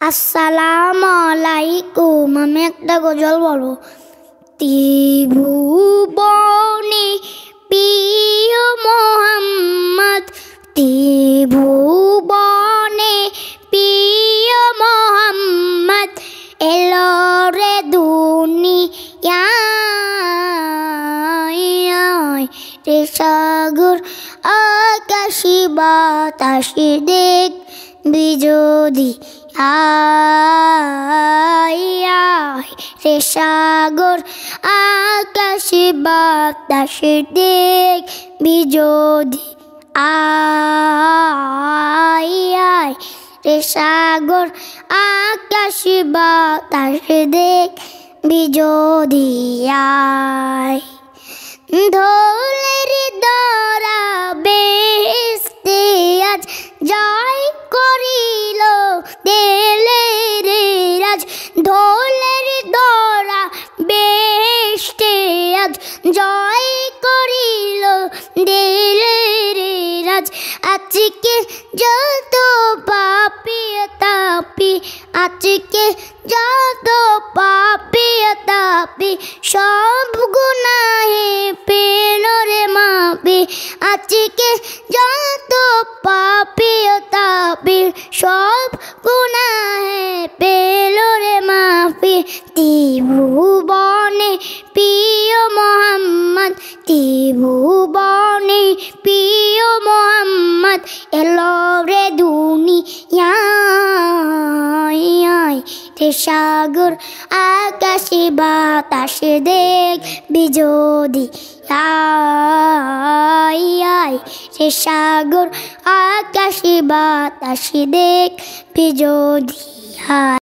আসসালামু আলাইকুম। আমি একটা গজল বলবো। ত্রিভুবনে প্রিয় মোহাম্মদ, ত্রিভুবনে প্রিয় মোহাম্মদ, এলো রে দুনিয়ায়। রে সাগর আকাশি বাতাসে দেখবি যদি রে সাগর আকাশে বাতাসে দেখবি যদি রে সাগর আকাশে বাতাসে দেখবি যদি ধোলের দরা বেহেশতে আজ জয় করিল দিলের রাজ, ধোলের দরা বেহেশতে আজ জয় করিল দিলের রাজ। আজকে যত পাপী তাপী, আজকে যত পাপী তাপী, সব গুনাহে পেল রে মাপি। আজকে যত পাপী তাপী, সব গুনাহে পেল রে মাপি। ত্রিভুবনে প্রিয় মোহাম্মদ, ত্রিভুবনে প্রিয় মোহাম্মদ, এলো রে দুনিয়ায়। রে সাগর আকাশে বাতাসে দেখবি যদি রে সাগর আকাশে বাতাসে দেখবি যদি